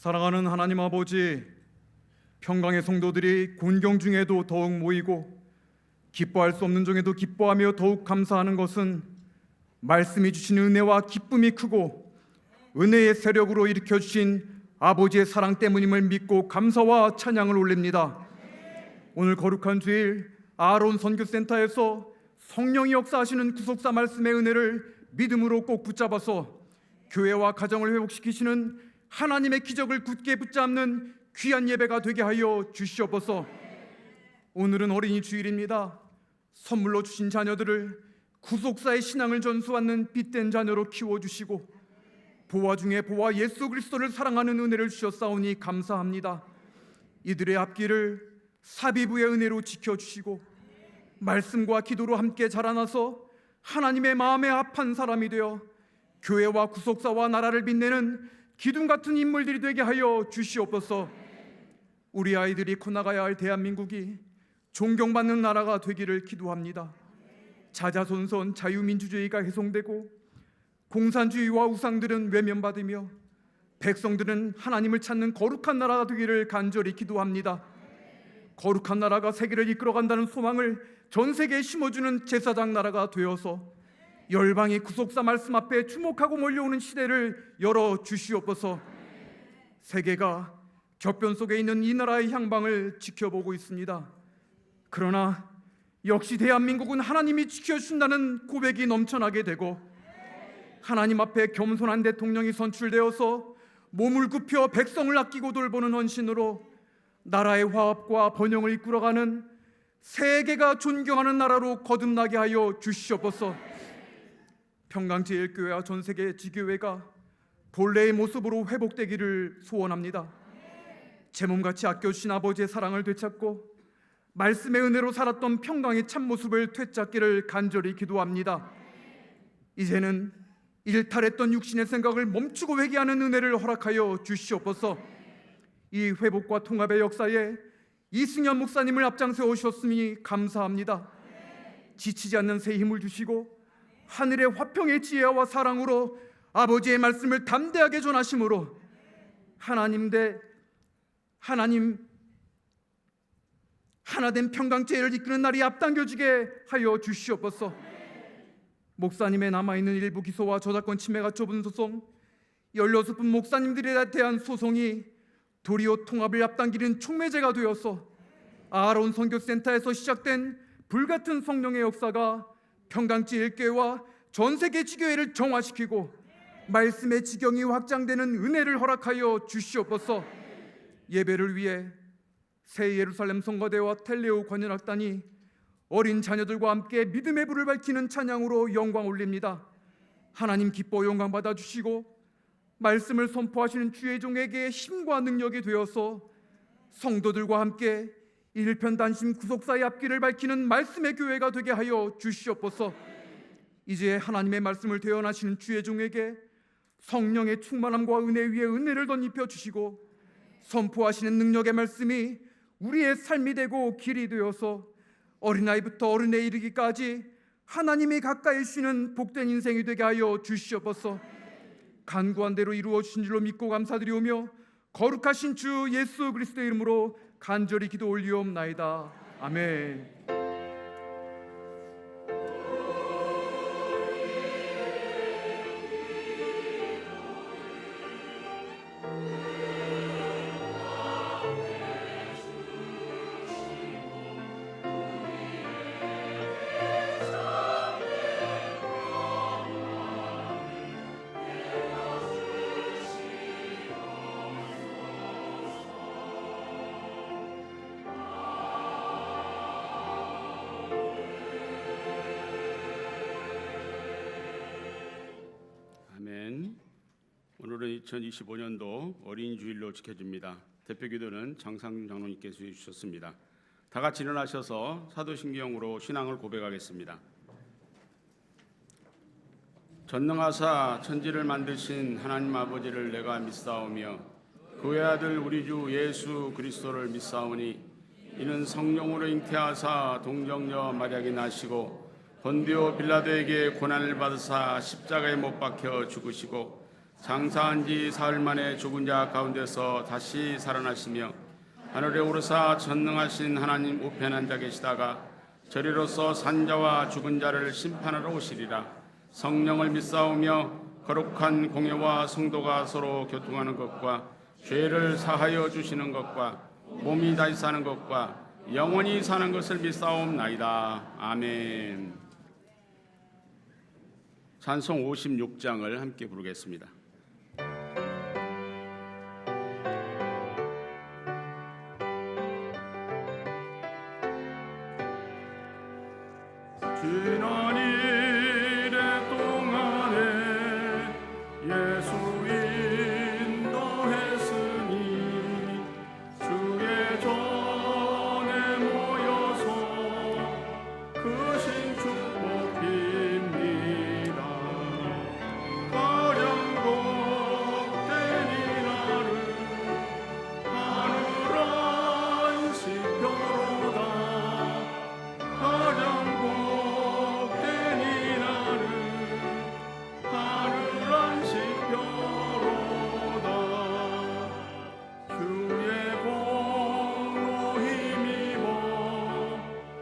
사랑하는 하나님 아버지, 평강의 성도들이 곤경 중에도 더욱 모이고 기뻐할 수 없는 중에도 기뻐하며 더욱 감사하는 것은 말씀이 주신 은혜와 기쁨이 크고 은혜의 세력으로 일으켜 주신 아버지의 사랑 때문임을 믿고 감사와 찬양을 올립니다. 오늘 거룩한 주일 아론 선교센터에서 성령이 역사하시는 구속사 말씀의 은혜를 믿음으로 꼭 붙잡아서 교회와 가정을 회복시키시는 하나님의 기적을 굳게 붙잡는 귀한 예배가 되게 하여 주시옵소서. 오늘은 어린이 주일입니다. 선물로 주신 자녀들을 구속사의 신앙을 전수받는 빛된 자녀로 키워주시고 보화 중에 보화 예수 그리스도를 사랑하는 은혜를 주셨사오니 감사합니다. 이들의 앞길을 사비부의 은혜로 지켜주시고 말씀과 기도로 함께 자라나서 하나님의 마음에 합한 사람이 되어 교회와 구속사와 나라를 빛내는 기둥 같은 인물들이 되게 하여 주시옵소서. 우리 아이들이 커나가야 할 대한민국이 존경받는 나라가 되기를 기도합니다. 자자손손 자유민주주의가 훼손되고 공산주의와 우상들은 외면받으며 백성들은 하나님을 찾는 거룩한 나라가 되기를 간절히 기도합니다. 거룩한 나라가 세계를 이끌어간다는 소망을 전 세계에 심어주는 제사장 나라가 되어서 열방이 구속사 말씀 앞에 주목하고 몰려오는 시대를 열어주시옵소서. 세계가 격변 속에 있는 이 나라의 향방을 지켜보고 있습니다. 그러나 역시 대한민국은 하나님이 지켜주신다는 고백이 넘쳐나게 되고 하나님 앞에 겸손한 대통령이 선출되어서 몸을 굽혀 백성을 아끼고 돌보는 헌신으로 나라의 화합과 번영을 이끌어가는 세계가 존경하는 나라로 거듭나게 하여 주시옵소서. 평강제일교회와 전세계 지교회가 본래의 모습으로 회복되기를 소원합니다. 제 몸같이 아껴주신 아버지의 사랑을 되찾고 말씀의 은혜로 살았던 평강의 참모습을 되찾기를 간절히 기도합니다. 이제는 일탈했던 육신의 생각을 멈추고 회개하는 은혜를 허락하여 주시옵소서. 이 회복과 통합의 역사에 이승현 목사님을 앞장세워 오셨으니 감사합니다. 지치지 않는 새 힘을 주시고 하늘의 화평의 지혜와 사랑으로 아버지의 말씀을 담대하게 전하심으로 하나님 하나된 평강제를 이끄는 날이 앞당겨지게 하여 주시옵소서. 목사님의 남아있는 일부 기소와 저작권 침해가 좁은 소송, 16분 목사님들에 대한 소송이 도리어 통합을 앞당기는 촉매제가 되어서 아론 선교센터에서 시작된 불같은 성령의 역사가 평강제일교회와 전세계 지교회를 정화시키고 말씀의 지경이 확장되는 은혜를 허락하여 주시옵소서. 예배를 위해 새 예루살렘 성가대와 텔레오 관현악단이 어린 자녀들과 함께 믿음의 불을 밝히는 찬양으로 영광 올립니다. 하나님 기뻐 영광 받아주시고 말씀을 선포하시는 주의 종에게 힘과 능력이 되어서 성도들과 함께 일편단심 구속사의 앞길을 밝히는 말씀의 교회가 되게 하여 주시옵소서. 이제 하나님의 말씀을 대언하시는 주의 종에게 성령의 충만함과 은혜 위에 은혜를 덧입혀 주시고 선포하시는 능력의 말씀이 우리의 삶이 되고 길이 되어서 어린아이부터 어른에 이르기까지 하나님이 가까이 쉬는 복된 인생이 되게 하여 주시옵소서. 간구한 대로 이루어 주신 줄로 믿고 감사드리오며 거룩하신 주 예수 그리스도의 이름으로 간절히 기도 올리옵나이다. 아멘. 오늘은 2025년도 어린이 주일로 지켜집니다. 대표 기도는 장상준 장로님께서 해주셨습니다. 다 같이 일어나셔서 사도신경으로 신앙을 고백하겠습니다. 전능하사 천지를 만드신 하나님 아버지를 내가 믿사오며 그의 아들 우리 주 예수 그리스도를 믿사오니 이는 성령으로 잉태하사 동정녀 마리아에게 나시고 본디오 빌라도에게 고난을 받으사 십자가에 못 박혀 죽으시고 장사한 지 사흘 만에 죽은 자 가운데서 다시 살아나시며 하늘에 오르사 전능하신 하나님 우편에 앉아 계시다가 저리로서 산자와 죽은 자를 심판하러 오시리라. 성령을 믿사오며 거룩한 공예와 성도가 서로 교통하는 것과 죄를 사하여 주시는 것과 몸이 다시 사는 것과 영원히 사는 것을 믿사옵나이다. 아멘. 찬송 56장을 함께 부르겠습니다. 지난 일의 동안에 예수 인도했으니 주의 전에 모여서 크신 축복 빕니다. 가장 복된 이날은 하늘 안식표로다. 가장 복된 이날은 하늘 안식표로다. 주의 복로 힘입어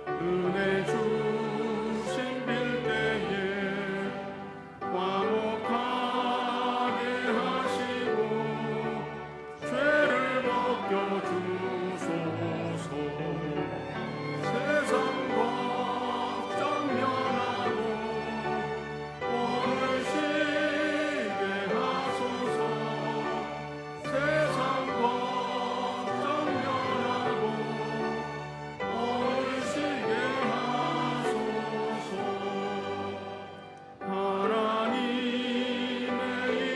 은혜 주신 빌때에 화목하게 하시고 죄를 벗겨주소서. 세상 걱정 면하고 오늘 쉬게 하소서. 세상 걱정 면하고 오늘 쉬게 하소서. 하나님의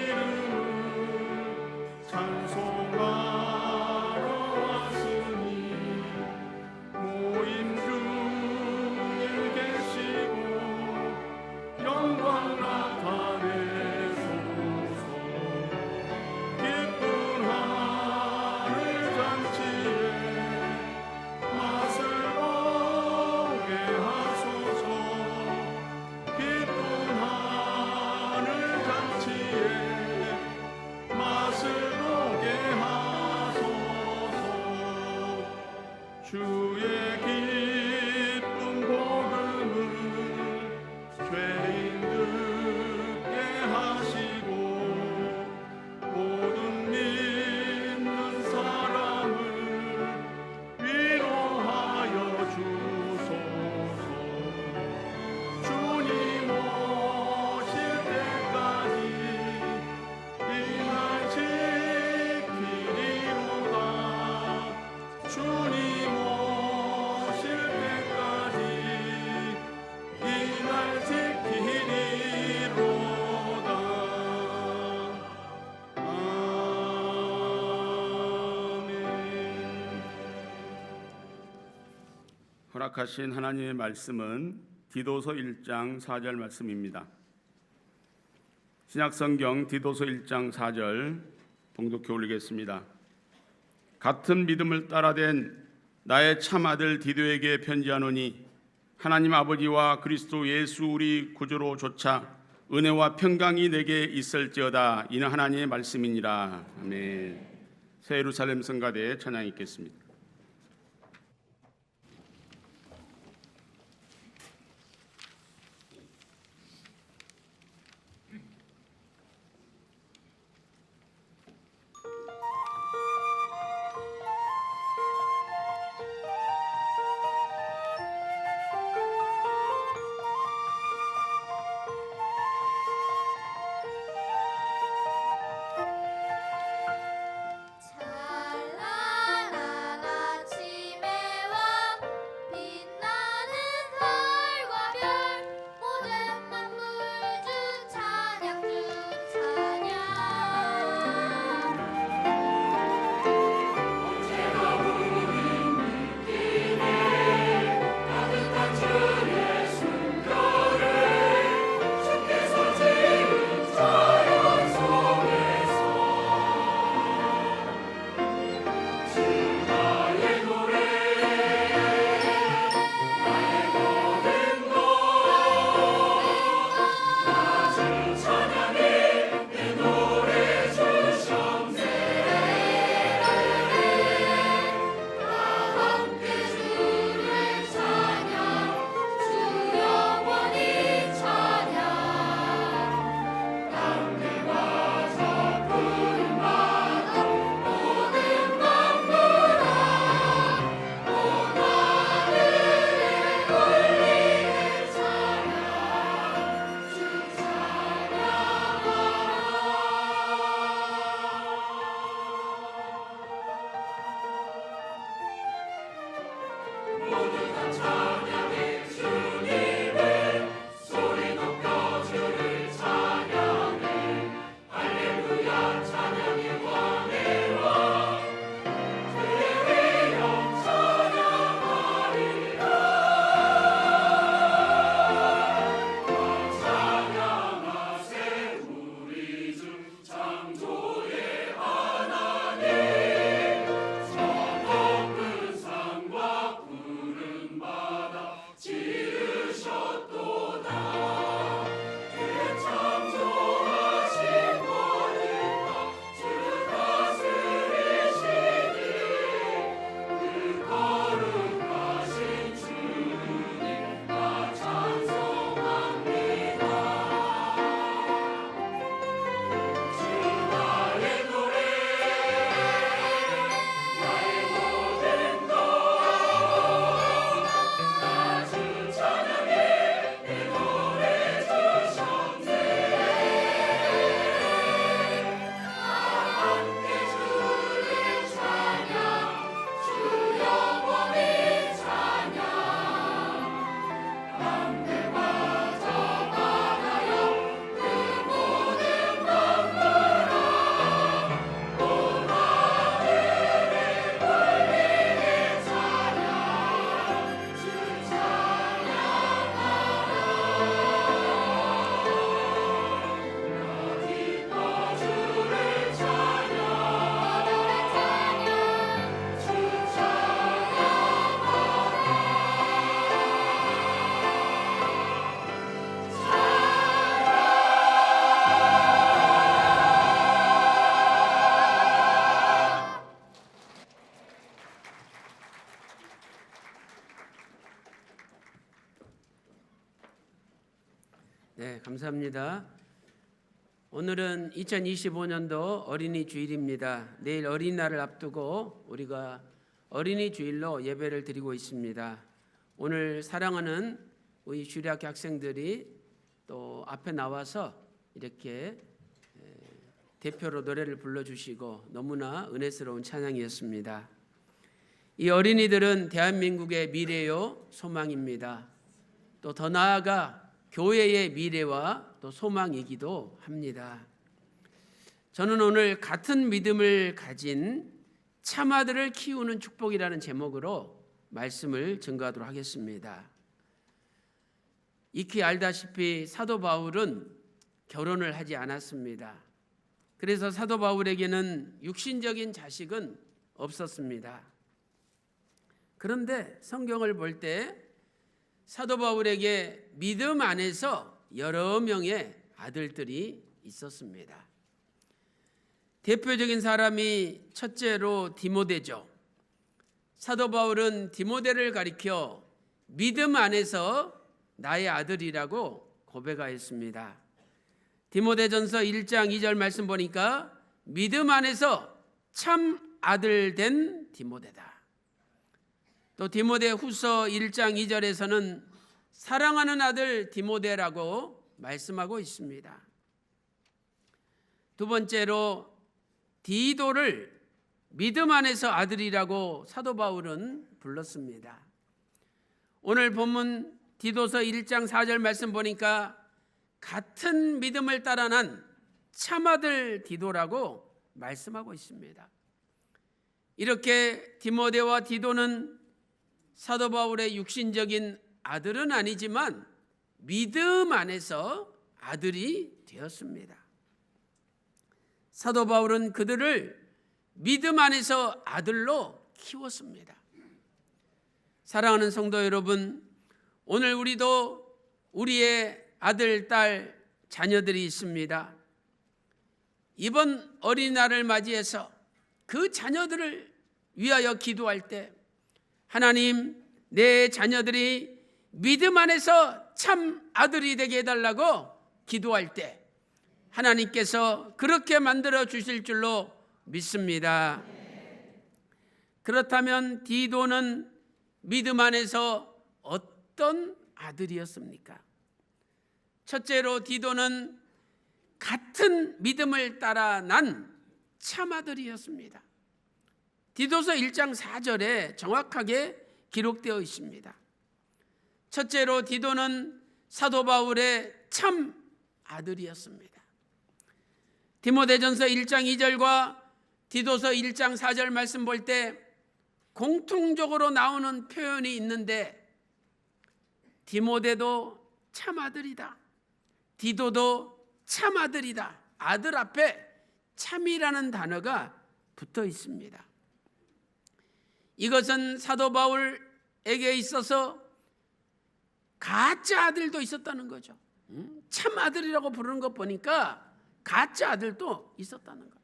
이름을 찬송하러 왔으니 모임 중에 계시고 영광 나타내소서. 기쁜 하늘 잔치에 맛을 보게 하소서. 기쁜 하늘 잔치에 맛을 보게 하소서. 주의 기쁜 복음을 죄인 듣게 하시고 모든 믿는 사람을 위로하여 주소서. 주님 오실 때까지 이날 지키리로다. 주님 오실 때까지 이날 지키리로다. 아멘. 허락하신 하나님의 말씀은 디도서 1장 4절 말씀입니다. 신약성경 디도서 1장 4절 봉독해 올리겠습니다. 같은 믿음을 따라된 나의 참아들 디도에게 편지하노니 하나님 아버지와 그리스도 예수 우리 구주로 조차 은혜와 평강이 내게 있을지어다. 이는 하나님의 말씀이니라. 아멘. 새 예루살렘 성가대에 찬양 있겠습니다. 찰랄랄라 네, 감사합니다. 오늘은 2025년도 어린이 주일입니다. 내일 어린이날을 앞두고 우리가 어린이 주일로 예배를 드리고 있습니다. 오늘 사랑하는 우리 주일학교 학생들이 또 앞에 나와서 이렇게 대표로 노래를 불러주시고 너무나 은혜스러운 찬양이었습니다. 이 어린이들은 대한민국의 미래요 소망입니다. 또 더 나아가 교회의 미래와 또 소망이기도 합니다. 저는 오늘 같은 믿음을 가진 참아들을 키우는 축복이라는 제목으로 말씀을 증거하도록 하겠습니다. 익히 알다시피 사도 바울은 결혼을 하지 않았습니다. 그래서 사도 바울에게는 육신적인 자식은 없었습니다. 그런데 성경을 볼 때 사도 바울에게 믿음 안에서 여러 명의 아들들이 있었습니다. 대표적인 사람이 첫째로 디모데죠. 사도 바울은 디모데를 가리켜 믿음 안에서 나의 아들이라고 고백하였습니다. 디모데전서 1장 2절 말씀 보니까 믿음 안에서 참 아들 된 디모데다. 또 디모데 후서 1장 2절에서는 사랑하는 아들 디모데라고 말씀하고 있습니다. 두 번째로 디도를 믿음 안에서 아들이라고 사도 바울은 불렀습니다. 오늘 본문 디도서 1장 4절 말씀 보니까 같은 믿음을 따라 난 참아들 디도라고 말씀하고 있습니다. 이렇게 디모데와 디도는 사도 바울의 육신적인 아들은 아니지만 믿음 안에서 아들이 되었습니다. 사도 바울은 그들을 믿음 안에서 아들로 키웠습니다. 사랑하는 성도 여러분, 오늘 우리도 우리의 아들, 딸, 자녀들이 있습니다. 이번 어린이날을 맞이해서 그 자녀들을 위하여 기도할 때 하나님, 내 자녀들이 믿음 안에서 참 아들이 되게 해달라고 기도할 때 하나님께서 그렇게 만들어 주실 줄로 믿습니다. 그렇다면 디도는 믿음 안에서 어떤 아들이었습니까? 첫째로 디도는 같은 믿음을 따라 난 참아들이었습니다. 디도서 1장 4절에 정확하게 기록되어 있습니다. 첫째로 디도는 사도 바울의 참 아들이었습니다. 디모데전서 1장 2절과 디도서 1장 4절 말씀 볼 때 공통적으로 나오는 표현이 있는데 디모데도 참 아들이다. 디도도 참 아들이다. 아들 앞에 참이라는 단어가 붙어 있습니다. 이것은 사도 바울에게 있어서 가짜 아들도 있었다는 거죠. 참 아들이라고 부르는 것 보니까 가짜 아들도 있었다는 것.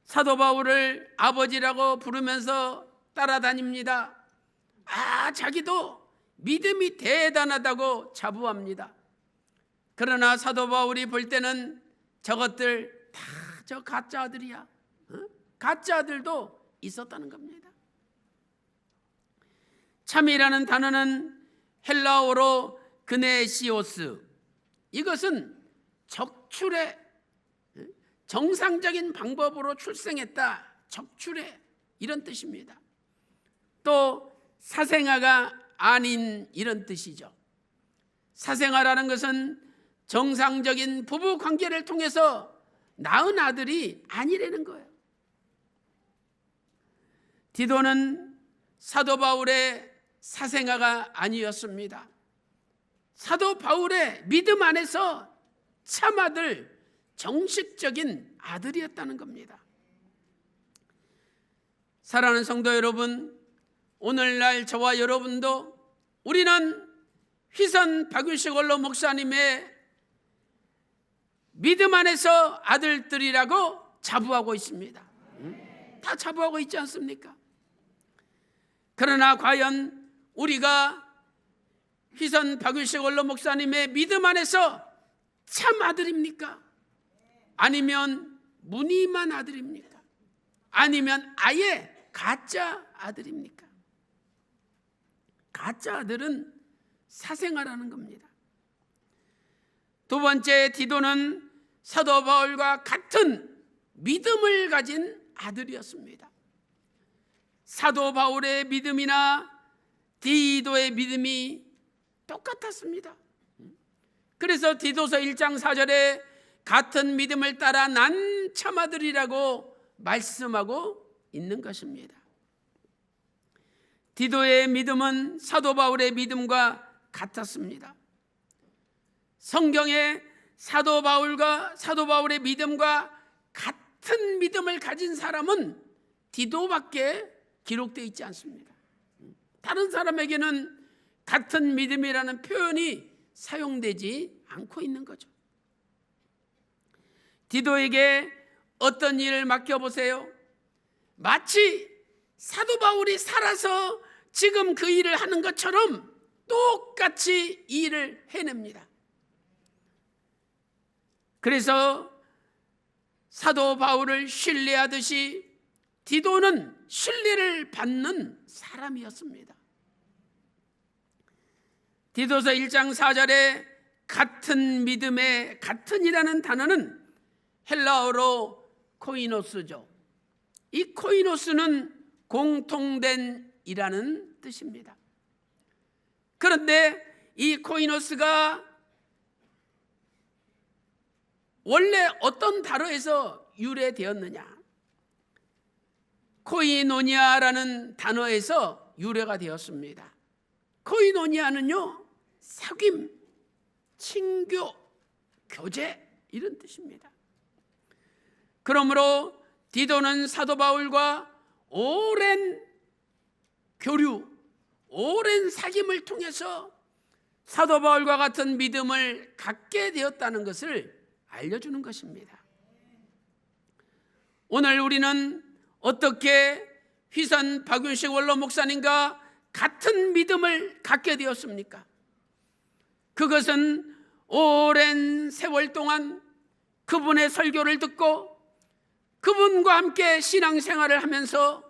사도 바울을 아버지라고 부르면서 따라다닙니다. 자기도 믿음이 대단하다고 자부합니다. 그러나 사도 바울이 볼 때는 저것들 다 저 가짜 아들이야. 가짜 아들도 있었다는 겁니다. 참이라는 단어는 헬라어로 그네시오스, 이것은 적출의 정상적인 방법으로 출생했다, 적출의 이런 뜻입니다. 또 사생아가 아닌 이런 뜻이죠. 사생아라는 것은 정상적인 부부 관계를 통해서 낳은 아들이 아니라는 거예요. 디도는 사도 바울의 사생아가 아니었습니다. 사도 바울의 믿음 안에서 참아들, 정식적인 아들이었다는 겁니다. 사랑하는 성도 여러분, 오늘날 저와 여러분도 우리는 휘선 박윤식 원로 목사님의 믿음 안에서 아들들이라고 자부하고 있습니다. 다 자부하고 있지 않습니까? 그러나 과연 우리가 휘선 박윤식 원로 목사님의 믿음 안에서 참 아들입니까? 아니면 무늬만 아들입니까? 아니면 아예 가짜 아들입니까? 가짜 아들은 사생아라는 겁니다. 두 번째, 디도는 사도 바울과 같은 믿음을 가진 아들이었습니다. 사도 바울의 믿음이나 디도의 믿음이 똑같았습니다. 그래서 디도서 1장 4절에 같은 믿음을 따라 난 참아들이라고 말씀하고 있는 것입니다. 디도의 믿음은 사도 바울의 믿음과 같았습니다. 성경에 사도 바울의 믿음과 같은 믿음을 가진 사람은 디도밖에 기록되어 있지 않습니다. 다른 사람에게는 같은 믿음이라는 표현이 사용되지 않고 있는 거죠. 디도에게 어떤 일을 맡겨보세요. 마치 사도 바울이 살아서 지금 그 일을 하는 것처럼 똑같이 이 일을 해냅니다. 그래서 사도 바울을 신뢰하듯이 디도는 신뢰를 받는 사람이었습니다. 디도서 1장 4절에 같은 믿음의 같은이라는 단어는 헬라어로 코이노스죠. 이 코이노스는 공통된 이라는 뜻입니다. 그런데 이 코이노스가 원래 어떤 단어에서 유래되었느냐? 코이노니아라는 단어에서 유래가 되었습니다. 코이노니아는요, 사귐, 친교, 교제 이런 뜻입니다. 그러므로 디도는 사도 바울과 오랜 교류, 오랜 사귐을 통해서 사도 바울과 같은 믿음을 갖게 되었다는 것을 알려주는 것입니다. 오늘 우리는 어떻게 휘선 박윤식 원로 목사님과 같은 믿음을 갖게 되었습니까? 그것은 오랜 세월 동안 그분의 설교를 듣고 그분과 함께 신앙생활을 하면서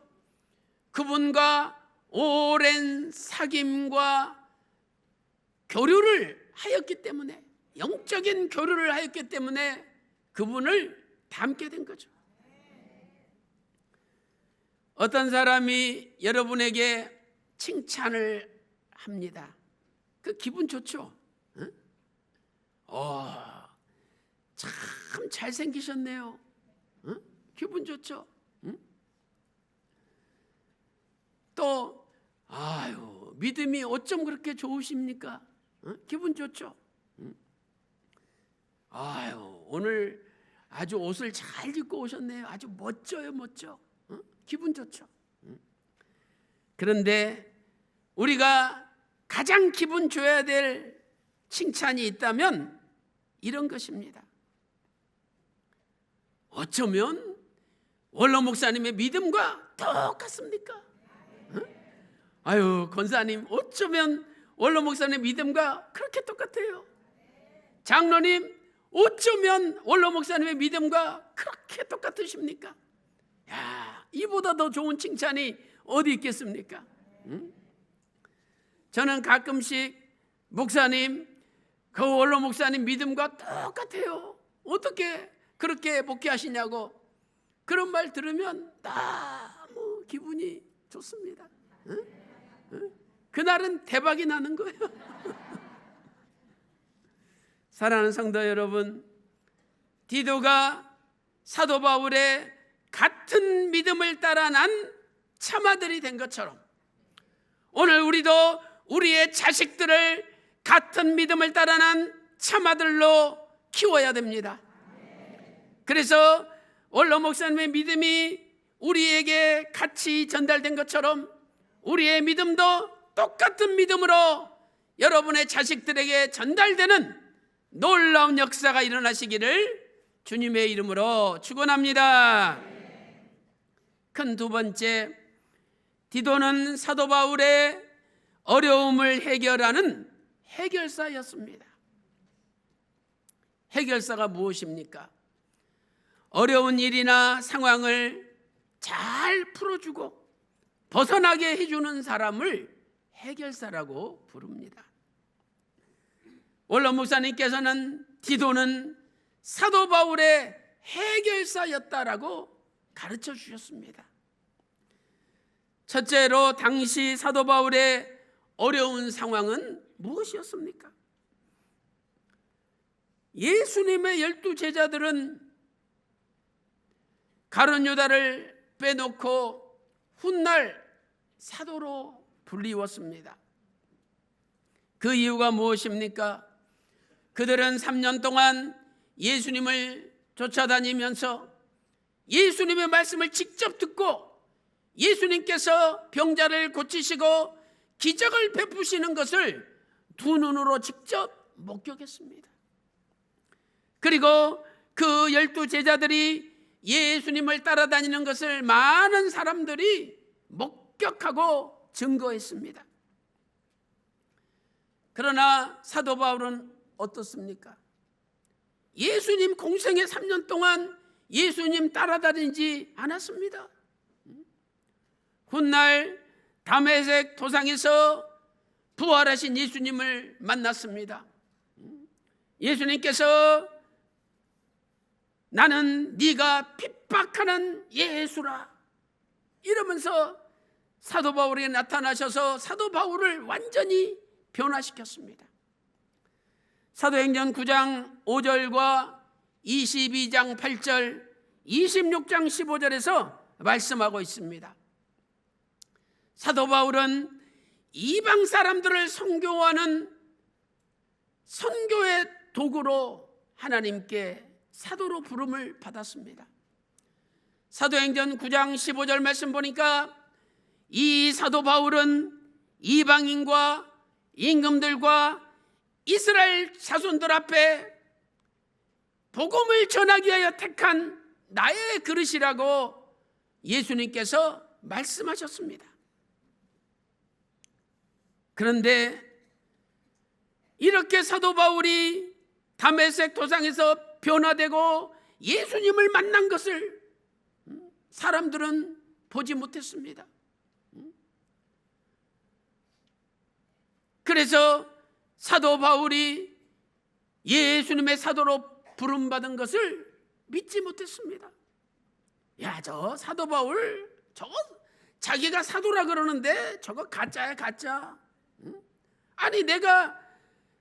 그분과 오랜 사귐과 교류를 하였기 때문에, 영적인 교류를 하였기 때문에 그분을 닮게 된 거죠. 어떤 사람이 여러분에게 칭찬을 합니다. 그 기분 좋죠? 응? 참 잘생기셨네요. 응? 기분 좋죠? 응? 또 믿음이 어쩜 그렇게 좋으십니까? 응? 기분 좋죠? 응? 오늘 아주 옷을 잘 입고 오셨네요. 아주 멋져요, 멋져. 응? 기분 좋죠? 응? 그런데 우리가 가장 기분 줘야 될 칭찬이 있다면 이런 것입니다. 어쩌면 원로 목사님의 믿음과 똑같습니까? 권사님, 어쩌면 원로 목사님의 믿음과 그렇게 똑같아요. 장로님, 어쩌면 원로 목사님의 믿음과 그렇게 똑같으십니까? 이보다 더 좋은 칭찬이 어디 있겠습니까? 저는 가끔씩 목사님, 그 원로 목사님 믿음과 똑같아요. 어떻게 그렇게 목회하시냐고 그런 말 들으면 너무 기분이 좋습니다. 그날은 대박이 나는 거예요. 사랑하는 성도 여러분, 디도가 사도 바울의 같은 믿음을 따라 난 참아들이 된 것처럼 오늘 우리도 우리의 자식들을 같은 믿음을 따라 난 참아들로 키워야 됩니다. 그래서 원로 목사님의 믿음이 우리에게 같이 전달된 것처럼 우리의 믿음도 똑같은 믿음으로 여러분의 자식들에게 전달되는 놀라운 역사가 일어나시기를 주님의 이름으로 축원합니다. 큰 두 번째, 디도는 사도 바울의 어려움을 해결하는 해결사였습니다. 해결사가 무엇입니까? 어려운 일이나 상황을 잘 풀어주고 벗어나게 해주는 사람을 해결사라고 부릅니다. 원로 목사님께서는 디도는 사도 바울의 해결사였다라고 가르쳐 주셨습니다. 첫째로 당시 사도 바울의 어려운 상황은 무엇이었습니까? 예수님의 12 제자들은 가룟 유다를 빼놓고 훗날 사도로 불리웠습니다. 그 이유가 무엇입니까? 그들은 3년 동안 예수님을 쫓아다니면서 예수님의 말씀을 직접 듣고 예수님께서 병자를 고치시고 기적을 베푸시는 것을 두 눈으로 직접 목격했습니다. 그리고 그 12 제자들이 예수님을 따라다니는 것을 많은 사람들이 목격하고 증거했습니다. 그러나 사도 바울은 어떻습니까? 예수님 공생의 3년 동안 예수님 따라다니지 않았습니다. 훗날 다메섹 도상에서 부활하신 예수님을 만났습니다. 예수님께서 나는 네가 핍박하는 예수라 이러면서 사도 바울에게 나타나셔서 사도 바울을 완전히 변화시켰습니다. 사도행전 9장 5절과 22장 8절, 26장 15절에서 말씀하고 있습니다. 사도 바울은 이방 사람들을 선교하는 선교의 도구로 하나님께 사도로 부름을 받았습니다. 사도행전 9장 15절 말씀 보니까 이 사도 바울은 이방인과 임금들과 이스라엘 자손들 앞에 복음을 전하기 위하여 택한 나의 그릇이라고 예수님께서 말씀하셨습니다. 그런데 이렇게 사도 바울이 다메섹 도상에서 변화되고 예수님을 만난 것을 사람들은 보지 못했습니다. 그래서 사도 바울이 예수님의 사도로 부름받은 것을 믿지 못했습니다. 야, 저 사도 바울 저거 자기가 사도라 그러는데 저거 가짜야, 가짜. 아니 내가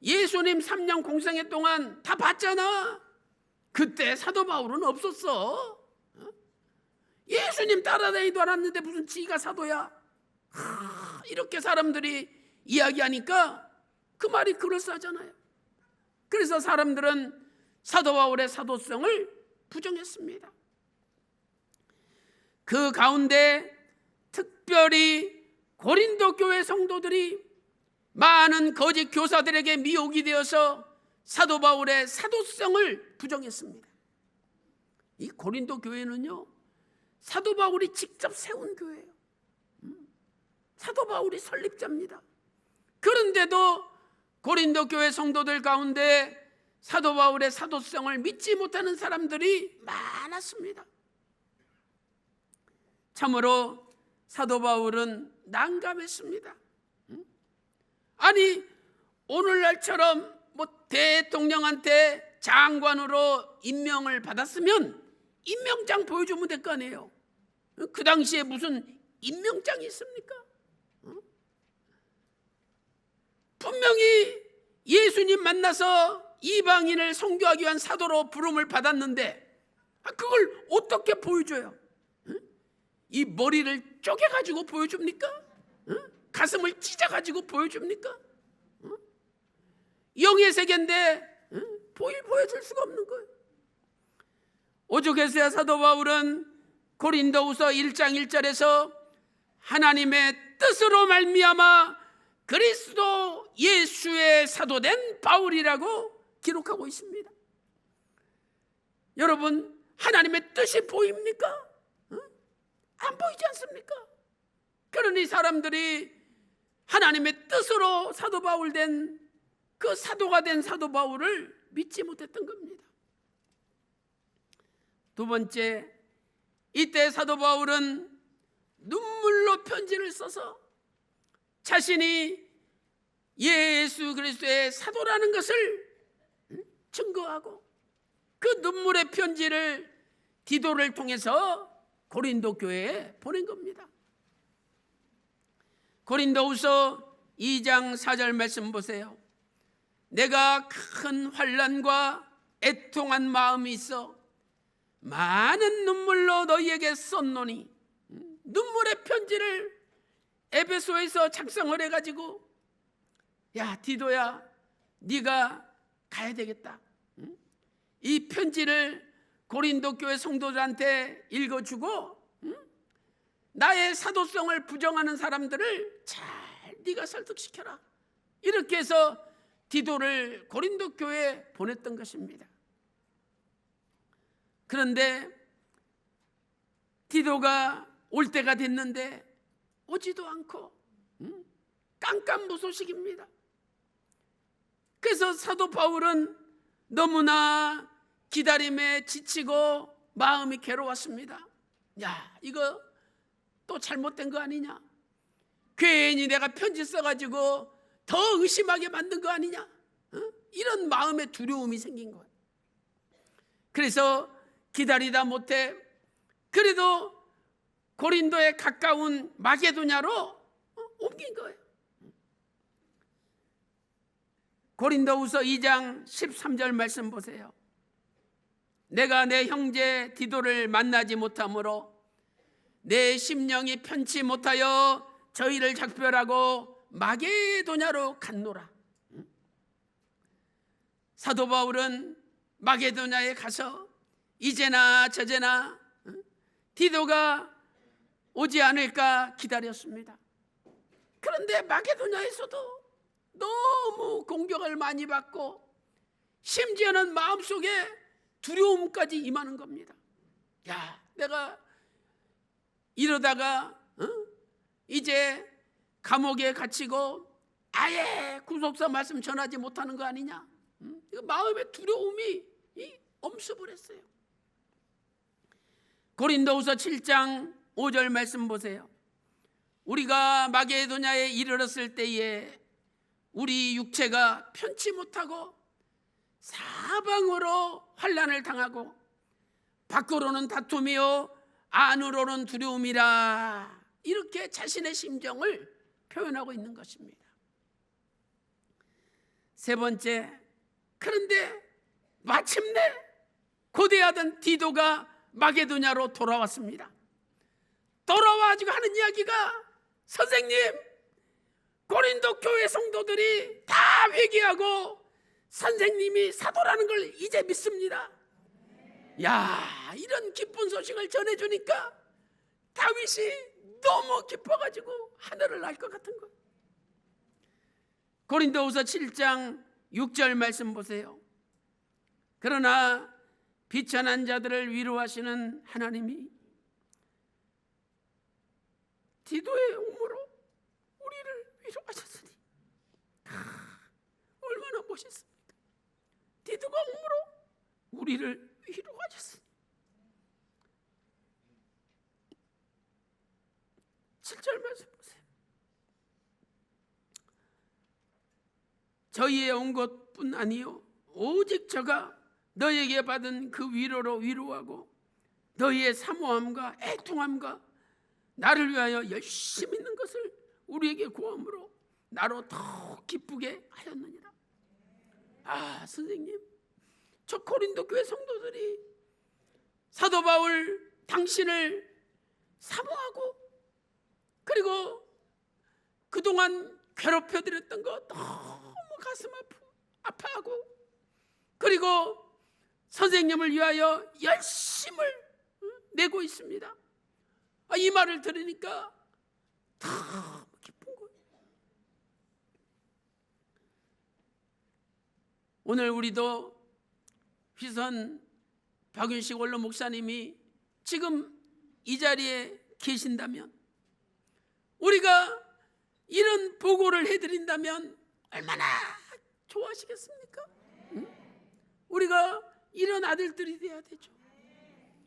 예수님 3년 공생애 동안 다 봤잖아. 그때 사도 바울은 없었어. 예수님 따라다니도 않았는데 무슨 지가 사도야. 이렇게 사람들이 이야기하니까 그 말이 그럴싸하잖아요. 그래서 사람들은 사도 바울의 사도성을 부정했습니다. 그 가운데 특별히 고린도 교회 성도들이 많은 거짓 교사들에게 미혹이 되어서 사도 바울의 사도성을 부정했습니다. 이 고린도 교회는요, 사도 바울이 직접 세운 교회예요. 사도 바울이 설립자입니다. 그런데도 고린도 교회 성도들 가운데 사도 바울의 사도성을 믿지 못하는 사람들이 많았습니다. 참으로 사도 바울은 난감했습니다. 아니 오늘날처럼 뭐 대통령한테 장관으로 임명을 받았으면 임명장 보여주면 될 거 아니에요. 그 당시에 무슨 임명장이 있습니까? 분명히 예수님 만나서 이방인을 선교하기 위한 사도로 부름을 받았는데 그걸 어떻게 보여줘요? 이 머리를 쪼개가지고 보여줍니까? 가슴을 찢어가지고 보여줍니까? 영의 세계인데 보여줄 수가 없는 거예요. 오죽했어야 사도 바울은 고린도후서 1장 1절에서 하나님의 뜻으로 말미암아 그리스도 예수의 사도된 바울이라고 기록하고 있습니다. 여러분, 하나님의 뜻이 보입니까? 안 보이지 않습니까? 그러니 사람들이 하나님의 뜻으로 사도 바울 된 그 사도가 된 사도 바울을 믿지 못했던 겁니다. 두 번째, 이때 사도 바울은 눈물로 편지를 써서 자신이 예수 그리스도의 사도라는 것을 증거하고 그 눈물의 편지를 디도를 통해서 고린도 교회에 보낸 겁니다. 고린도후서 2장 4절 말씀 보세요. 내가 큰 환난과 애통한 마음이 있어 많은 눈물로 너희에게 썼노니, 눈물의 편지를 에베소에서 작성을 해가지고, 야 디도야, 네가 가야 되겠다. 이 편지를 고린도 교회 성도들한테 읽어주고 나의 사도성을 부정하는 사람들을 잘 네가 설득시켜라. 이렇게 해서 디도를 고린도 교회에 보냈던 것입니다. 그런데 디도가 올 때가 됐는데 오지도 않고 깜깜무소식입니다. 그래서 사도 바울은 너무나 기다림에 지치고 마음이 괴로웠습니다. 야, 이거 또 잘못된 거 아니냐? 괜히 내가 편지 써가지고 더 의심하게 만든 거 아니냐? 이런 마음의 두려움이 생긴 거예요. 그래서 기다리다 못해 그래도 고린도에 가까운 마게도냐로 옮긴 거예요. 고린도후서 2장 13절 말씀 보세요. 내가 내 형제 디도를 만나지 못하므로 내 심령이 편치 못하여 저희를 작별하고 마게도냐로 갔노라. 사도 바울은 마게도냐에 가서 이제나 저제나 디도가 오지 않을까 기다렸습니다. 그런데 마게도냐에서도 너무 공격을 많이 받고 심지어는 마음속에 두려움까지 임하는 겁니다. 야, 내가 이러다가 이제 감옥에 갇히고 아예 구속사 말씀 전하지 못하는 거 아니냐? 이거 마음의 두려움이 엄습을 했어요. 고린도후서 7장 5절 말씀 보세요. 우리가 마게도냐에 이르렀을 때에 우리 육체가 편치 못하고 사방으로 환난을 당하고 밖으로는 다툼이요 안으로는 두려움이라, 이렇게 자신의 심정을 표현하고 있는 것입니다. 세 번째, 그런데 마침내 고대하던 디도가 마게도냐로 돌아왔습니다. 돌아와가지고 하는 이야기가, 선생님, 고린도 교회 성도들이 다 회개하고 선생님이 사도라는 걸 이제 믿습니다. 야, 이런 기쁜 소식을 전해주니까 다윗이 너무 기뻐가지고 하늘을 날 것 같은 거예요. 고린도후서 7장 6절 말씀 보세요. 그러나 비천한 자들을 위로하시는 하나님이 디도의 옹모로 우리를 위로하셨으니 얼마나 멋있습니까? 디도가 옹모로 우리를 위로하셨으니. 7절 말씀 보세요. 저희의 온 것뿐 아니요 오직 저가 너희에게 받은 그 위로로 위로하고 너희의 사모함과 애통함과 나를 위하여 열심히 있는 것을 우리에게 구함으로 나로 더욱 기쁘게 하였느니라. 아, 선생님, 저 고린도 교회 성도들이 사도 바울 당신을 사모하고 그리고 그동안 괴롭혀드렸던 거 너무 가슴 아파하고 그리고 선생님을 위하여 열심을 내고 있습니다. 이 말을 들으니까 너무 기쁜 거예요. 오늘 우리도 휘선 박윤식 원로 목사님이 지금 이 자리에 계신다면, 우리가 이런 보고를 해드린다면 얼마나 좋아하시겠습니까? 우리가 이런 아들들이 돼야 되죠.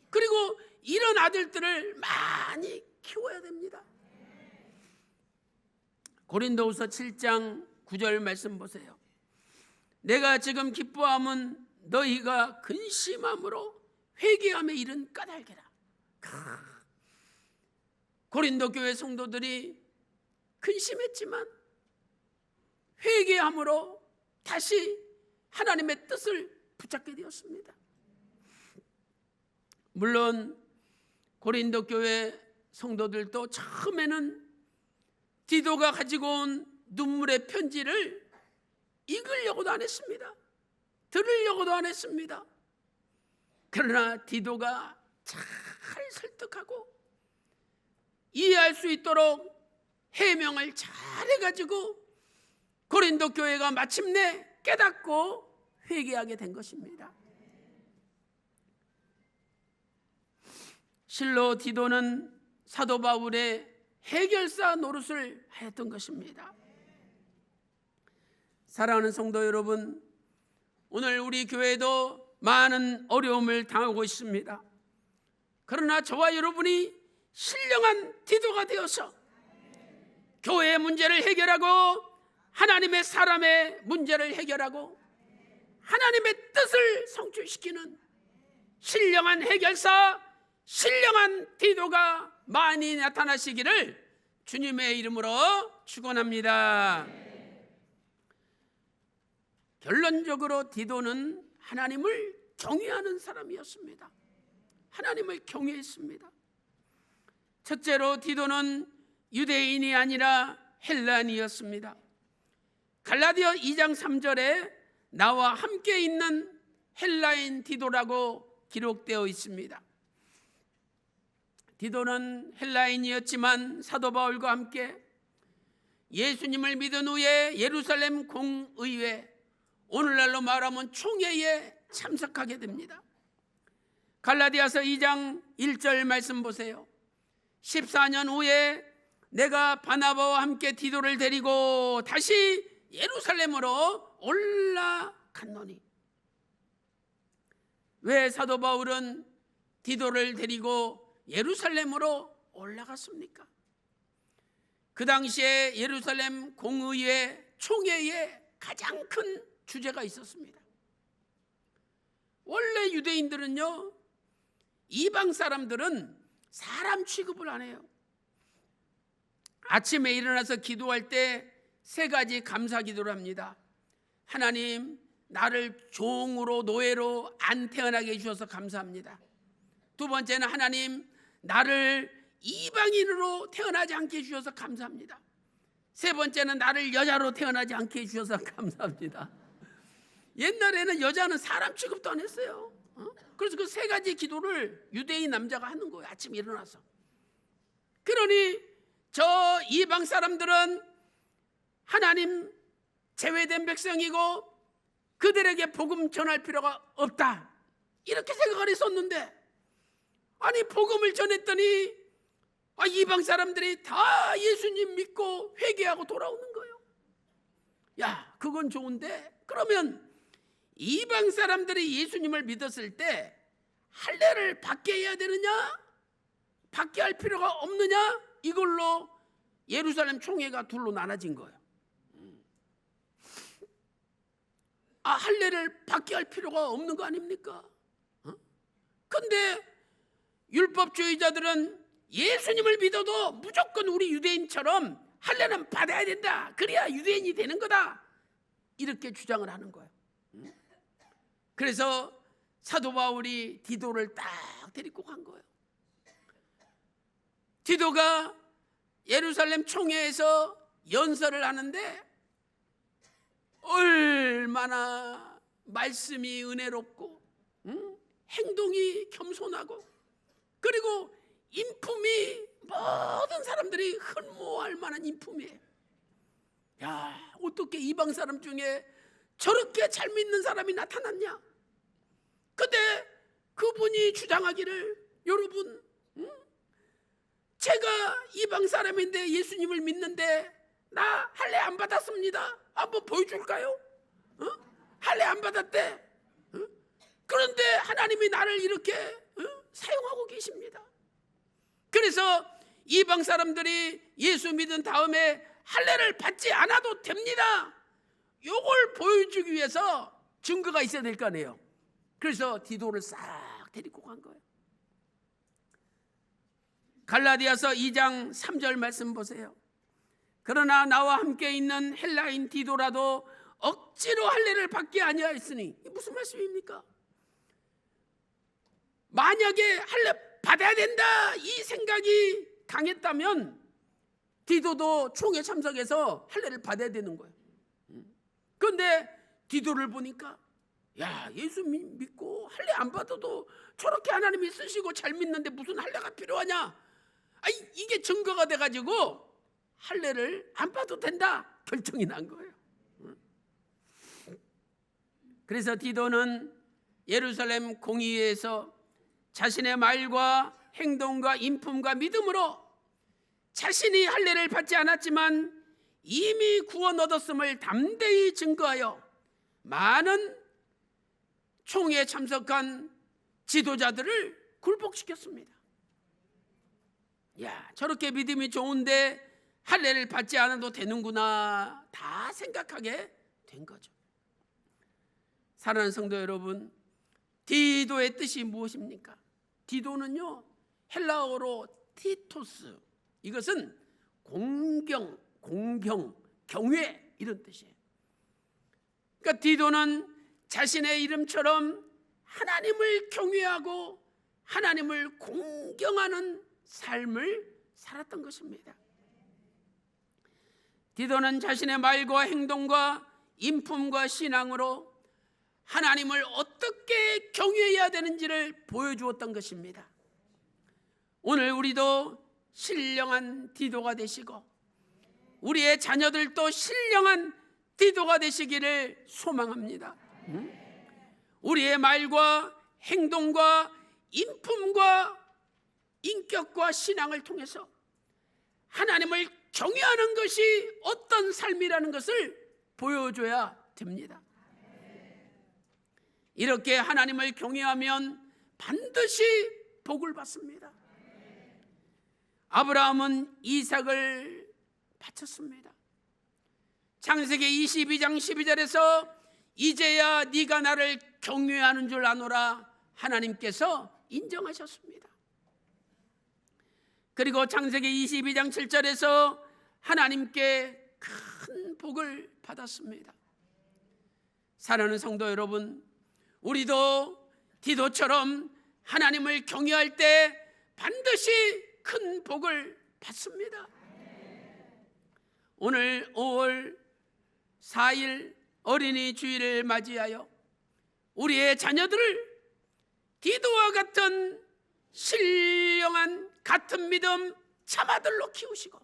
그리고 이런 아들들을 많이 키워야 됩니다. 고린도후서 7장 9절 말씀 보세요. 내가 지금 기뻐함은 너희가 근심함으로 회개함에 이른 까닭이라. 고린도 교회 성도들이 근심했지만 회개함으로 다시 하나님의 뜻을 붙잡게 되었습니다. 물론 고린도 교회 성도들도 처음에는 디도가 가지고 온 눈물의 편지를 읽으려고도 안 했습니다. 들으려고도 안 했습니다. 그러나 디도가 잘 설득하고 이해할 수 있도록 해명을 잘 해가지고 고린도 교회가 마침내 깨닫고 회개하게 된 것입니다. 실로 디도는 사도 바울의 해결사 노릇을 하였던 것입니다. 사랑하는 성도 여러분, 오늘 우리 교회도 많은 어려움을 당하고 있습니다. 그러나 저와 여러분이 신령한 디도가 되어서 교회의 문제를 해결하고 하나님의 사람의 문제를 해결하고 하나님의 뜻을 성취시키는 신령한 해결사, 신령한 디도가 많이 나타나시기를 주님의 이름으로 축원합니다. 결론적으로 디도는 하나님을 경외하는 사람이었습니다. 하나님을 경외했습니다. 첫째로 디도는 유대인이 아니라 헬라인이었습니다. 갈라디아 2장 3절에 나와 함께 있는 헬라인 디도라고 기록되어 있습니다. 디도는 헬라인이었지만 사도 바울과 함께 예수님을 믿은 후에 예루살렘 공의회, 오늘날로 말하면 총회에 참석하게 됩니다. 갈라디아서 2장 1절 말씀 보세요. 14년 후에 내가 바나바와 함께 디도를 데리고 다시 예루살렘으로 올라갔노니. 왜 사도 바울은 디도를 데리고 예루살렘으로 올라갔습니까? 그 당시에 예루살렘 공의회 총회에 가장 큰 주제가 있었습니다. 원래 유대인들은요, 이방 사람들은 사람 취급을 안 해요. 아침에 일어나서 기도할 때 세 가지 감사 기도를 합니다. 하나님, 나를 종으로 노예로 안 태어나게 해주셔서 감사합니다. 두 번째는 하나님, 나를 이방인으로 태어나지 않게 해주셔서 감사합니다. 세 번째는 나를 여자로 태어나지 않게 해주셔서 감사합니다. 옛날에는 여자는 사람 취급도 안 했어요. 그래서 그 세 가지 기도를 유대인 남자가 하는 거예요. 아침에 일어나서. 그러니 저 이방 사람들은 하나님 제외된 백성이고 그들에게 복음 전할 필요가 없다, 이렇게 생각을 했었는데, 아니 복음을 전했더니 이방 사람들이 다 예수님 믿고 회개하고 돌아오는 거예요. 야, 그건 좋은데 그러면 이방 사람들이 예수님을 믿었을 때 할례를 받게 해야 되느냐, 받게 할 필요가 없느냐, 이걸로 예루살렘 총회가 둘로 나눠진 거예요. 할례를 받게 할 필요가 없는 거 아닙니까? 근데 율법주의자들은 예수님을 믿어도 무조건 우리 유대인처럼 할례는 받아야 된다, 그래야 유대인이 되는 거다, 이렇게 주장을 하는 거예요. 그래서 사도 바울이 디도를 딱 데리고 간 거예요. 디도가 예루살렘 총회에서 연설을 하는데 얼마나 말씀이 은혜롭고 행동이 겸손하고, 그리고 인품이 모든 사람들이 흠모할 만한 인품이에요. 야, 어떻게 이방 사람 중에 저렇게 잘 믿는 사람이 나타났냐? 근데 그분이 주장하기를, 여러분, 제가 이방 사람인데 예수님을 믿는데 나 할례 안 받았습니다. 한번 보여줄까요? 할례 안 받았대. 그런데 하나님이 나를 이렇게 사용하고 계십니다. 그래서 이방 사람들이 예수 믿은 다음에 할례를 받지 않아도 됩니다. 요걸 보여주기 위해서 증거가 있어야 될 거 아니에요. 그래서 디도를 싹 데리고 간 거예요. 갈라디아서 2장 3절 말씀 보세요. 그러나 나와 함께 있는 헬라인 디도라도 억지로 할례를 받게 아니하였으니, 이게 무슨 말씀입니까? 만약에 할례 받아야 된다 이 생각이 강했다면 디도도 총회 참석해서 할례를 받아야 되는 거예요. 그런데 디도를 보니까 야, 예수 믿고 할례 안 받아도 저렇게 하나님이 쓰시고 잘 믿는데 무슨 할례가 필요하냐? 이게 증거가 돼가지고 할례를 안 받아도 된다 결정이 난 거예요. 그래서 디도는 예루살렘 공의회에서 자신의 말과 행동과 인품과 믿음으로 자신이 할례를 받지 않았지만 이미 구원 얻었음을 담대히 증거하여 많은 총회에 참석한 지도자들을 굴복시켰습니다. 야, 저렇게 믿음이 좋은데 할례를 받지 않아도 되는구나 다 생각하게 된 거죠. 사랑하는 성도 여러분, 디도의 뜻이 무엇입니까? 디도는요, 헬라어로 티토스, 이것은 공경, 경외 이런 뜻이에요. 그러니까 디도는 자신의 이름처럼 하나님을 경외하고 하나님을 공경하는 삶을 살았던 것입니다. 디도는 자신의 말과 행동과 인품과 신앙으로 하나님을 어떻게 경외해야 되는지를 보여주었던 것입니다. 오늘 우리도 신령한 디도가 되시고 우리의 자녀들도 신령한 디도가 되시기를 소망합니다. 우리의 말과 행동과 인품과 인격과 신앙을 통해서 하나님을 경외하는 것이 어떤 삶이라는 것을 보여줘야 됩니다. 이렇게 하나님을 경외하면 반드시 복을 받습니다. 아브라함은 이삭을 바쳤습니다. 창세기 22장 12절에서 이제야 네가 나를 경외하는 줄 아노라 하나님께서 인정하셨습니다. 그리고 창세기 22장 7절에서 하나님께 큰 복을 받았습니다. 사랑하는 성도 여러분, 우리도 디도처럼 하나님을 경외할 때 반드시 큰 복을 받습니다. 오늘 5월 4일 어린이 주일을 맞이하여 우리의 자녀들을 디도와 같은 신령한 같은 믿음 참아들로 키우시고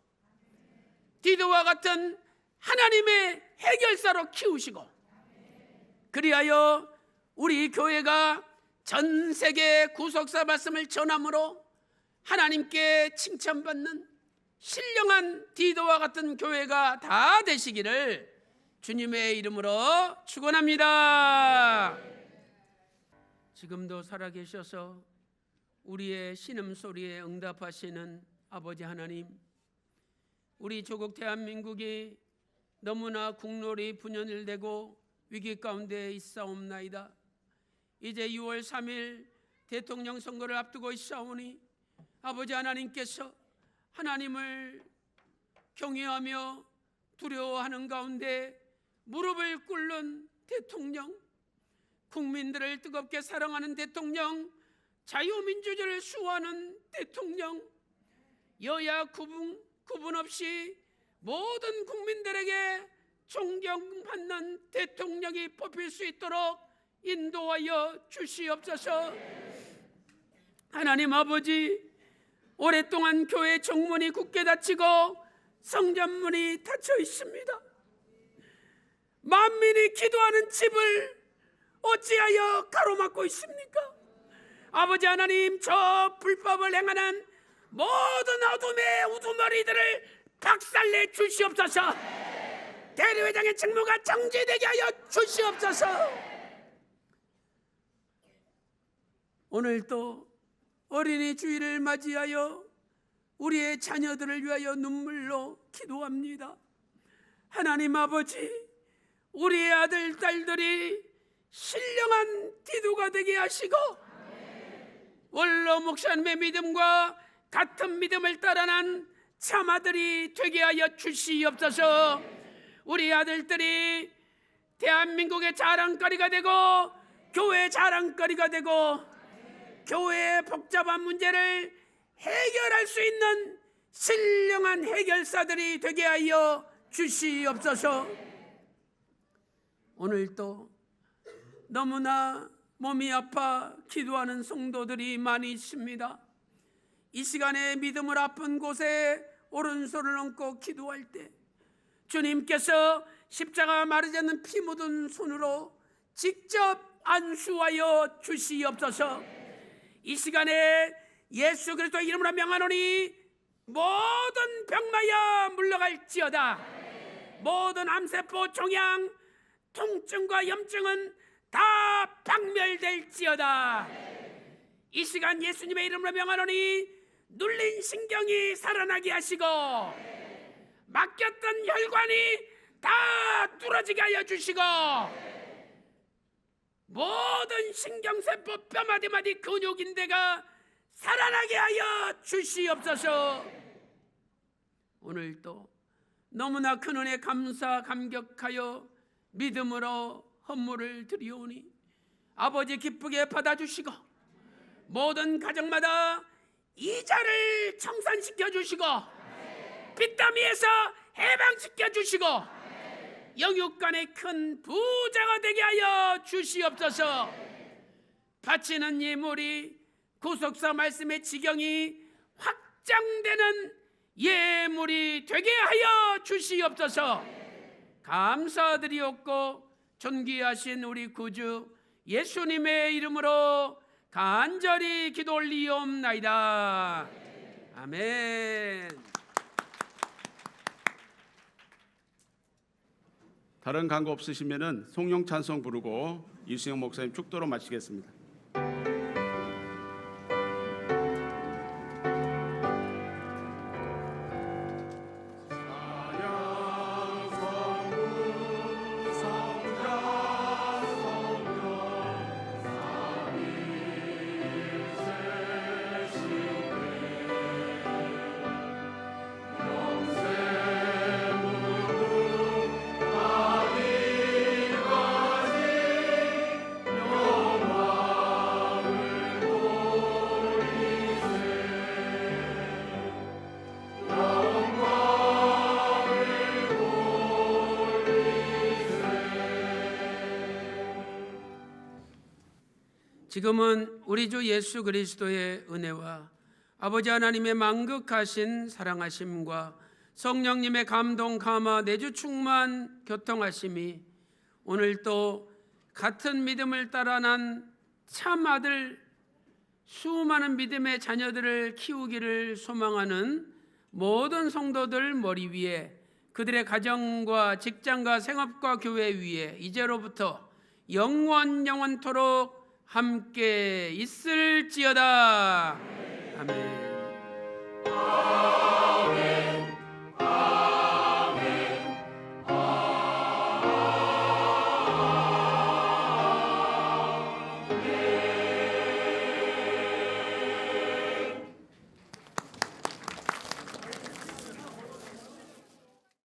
디도와 같은 하나님의 해결사로 키우시고 그리하여 우리 교회가 전 세계 구속사 말씀을 전함으로 하나님께 칭찬받는 신령한 디도와 같은 교회가 다 되시기를 주님의 이름으로 축원합니다. 지금도 살아계셔서 우리의 신음소리에 응답하시는 아버지 하나님, 우리 조국 대한민국이 너무나 국룰이 분열되고 위기 가운데 있사옵나이다. 이제 6월 3일 대통령 선거를 앞두고 있사오니 아버지 하나님께서 하나님을 경외하며 두려워하는 가운데 무릎을 꿇는 대통령, 국민들을 뜨겁게 사랑하는 대통령, 자유민주주의를 수호하는 대통령, 여야 구분 없이 모든 국민들에게 존경받는 대통령이 뽑힐 수 있도록 인도하여 주시옵소서. 하나님 아버지, 오랫동안 교회 정문이 굳게 닫히고 성전문이 닫혀 있습니다. 만민이 기도하는 집을 어찌하여 가로막고 있습니까? 아버지 하나님, 저 불법을 행하는 모든 어둠의 우두머리들을 박살내 주시옵소서. 대리회장의 직무가 정지되게 하여 주시옵소서. 오늘도 어린이 주일을 맞이하여 우리의 자녀들을 위하여 눈물로 기도합니다. 하나님 아버지, 우리의 아들, 딸들이 신령한 기도가 되게 하시고 원로 목사님의 믿음과 같은 믿음을 따라난 참아들이 되게 하여 주시옵소서. 우리 아들들이 대한민국의 자랑거리가 되고 교회의 자랑거리가 되고 교회의 복잡한 문제를 해결할 수 있는 신령한 해결사들이 되게 하여 주시옵소서. 오늘도 너무나 몸이 아파 기도하는 성도들이 많이 있습니다. 이 시간에 믿음을 아픈 곳에 오른손을 얹고 기도할 때 주님께서 십자가 마르지 않는 피 묻은 손으로 직접 안수하여 주시옵소서. 이 시간에 예수 그리스도 이름으로 명하노니 모든 병마여 물러갈지어다. 모든 암세포, 종양, 통증과 염증은 다 박멸될지어다. 이 시간 예수님의 이름으로 명하노니 눌린 신경이 살아나게 하시고 막혔던 혈관이 다 뚫어지게 하여 주시고 모든 신경세포 뼈마디마디 근육인대가 살아나게 하여 주시옵소서. 오늘도 너무나 큰 은혜 감사 감격하여 믿음으로 헌물을 드리오니 아버지 기쁘게 받아주시고 모든 가정마다 이자를 청산시켜 주시고 빚더미에서 해방시켜 주시고 영육간의 큰 부자가 되게 하여 주시옵소서. 바치는 예물이 구속사 말씀의 지경이 확장되는 예물이 되게 하여 주시옵소서. 감사드리옵고 존귀하신 우리 구주 예수님의 이름으로 간절히 기도 올리옵나이다. 아멘. 다른 간구 없으시면은 송영 찬송 부르고 이수영 목사님 축도로 마치겠습니다. 지금은 우리 주 예수 그리스도의 은혜와 아버지 하나님의 만극하신 사랑하심과 성령님의 감동 감화 내주 충만 교통하심이 오늘 또 같은 믿음을 따라 난 참 아들 수많은 믿음의 자녀들을 키우기를 소망하는 모든 성도들 머리 위에 그들의 가정과 직장과 생업과 교회 위에 이제로부터 영원토록 함께 있을지어다. 아멘.